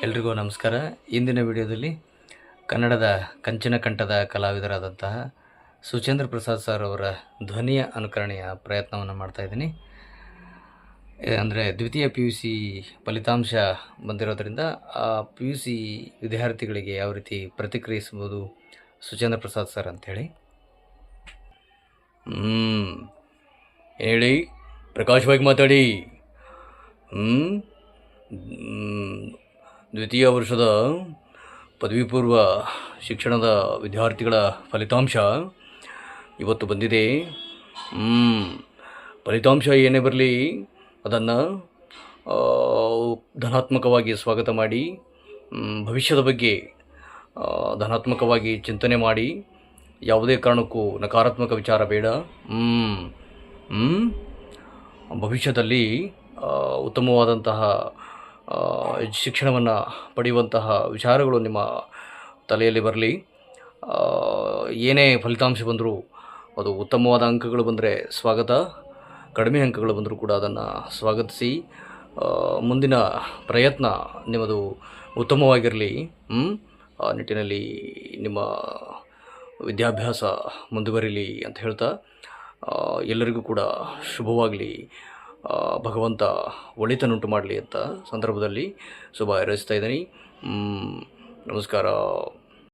ಎಲ್ರಿಗೂ ನಮಸ್ಕಾರ. ಇಂದಿನ ವಿಡಿಯೋದಲ್ಲಿ ಕನ್ನಡದ ಕಂಚಿನ ಕಂಠದ ಕಲಾವಿದರಾದಂತಹ ಸುಚೇಂದ್ರ ಪ್ರಸಾದ್ ಸರ್ ಅವರ ಧ್ವನಿಯ ಅನುಕರಣೆಯ ಪ್ರಯತ್ನವನ್ನು ಮಾಡ್ತಾಯಿದ್ದೀನಿ. ಅಂದರೆ ದ್ವಿತೀಯ PUC ಫಲಿತಾಂಶ ಬಂದಿರೋದ್ರಿಂದ ಆ PUC ವಿದ್ಯಾರ್ಥಿಗಳಿಗೆ ಯಾವ ರೀತಿ ಪ್ರತಿಕ್ರಿಯಿಸ್ಬೋದು ಸುಚೇಂದ್ರ ಪ್ರಸಾದ್ ಸರ್ ಅಂಥೇಳಿ. ಹೇಳಿ, ಪ್ರಕಾಶವಾಗಿ ಮಾತಾಡಿ. ದ್ವಿತೀಯ ವರ್ಷದ ಪದವಿ ಪೂರ್ವ ಶಿಕ್ಷಣದ ವಿದ್ಯಾರ್ಥಿಗಳ ಫಲಿತಾಂಶ ಇವತ್ತು ಬಂದಿದೆ. ಫಲಿತಾಂಶ ಏನೇ ಬರಲಿ ಅದನ್ನು ಧನಾತ್ಮಕವಾಗಿ ಸ್ವಾಗತ ಮಾಡಿ, ಭವಿಷ್ಯದ ಬಗ್ಗೆ ಧನಾತ್ಮಕವಾಗಿ ಚಿಂತನೆ ಮಾಡಿ, ಯಾವುದೇ ಕಾರಣಕ್ಕೂ ನಕಾರಾತ್ಮಕ ವಿಚಾರ ಬೇಡ. ಭವಿಷ್ಯದಲ್ಲಿ ಉತ್ತಮವಾದಂತಹ ಶಿಕ್ಷಣವನ್ನು ಪಡೆಯುವಂತಹ ವಿಚಾರಗಳು ನಿಮ್ಮ ತಲೆಯಲ್ಲಿ ಬರಲಿ. ಏನೇ ಫಲಿತಾಂಶ ಬಂದರೂ ಅದು ಉತ್ತಮವಾದ ಅಂಕಗಳು ಬಂದರೆ ಸ್ವಾಗತ, ಕಡಿಮೆ ಅಂಕಗಳು ಬಂದರೂ ಕೂಡ ಅದನ್ನು ಸ್ವಾಗತಿಸಿ ಮುಂದಿನ ಪ್ರಯತ್ನ ನಿಮ್ಮದು ಉತ್ತಮವಾಗಿರಲಿ. ಆ ನಿಟ್ಟಿನಲ್ಲಿ ನಿಮ್ಮ ವಿದ್ಯಾಭ್ಯಾಸ ಮುಂದುವರಿಲಿ ಅಂತ ಹೇಳ್ತಾ ಎಲ್ಲರಿಗೂ ಕೂಡ ಶುಭವಾಗಲಿ, ಭಗವಂತ ಒಳಿತನ್ನುಂಟು ಮಾಡಲಿ ಅಂತ ಸಂದರ್ಭದಲ್ಲಿ ಶುಭ ಹಾರೈಸ್ತಾ ಇದ್ದೀನಿ. ನಮಸ್ಕಾರ.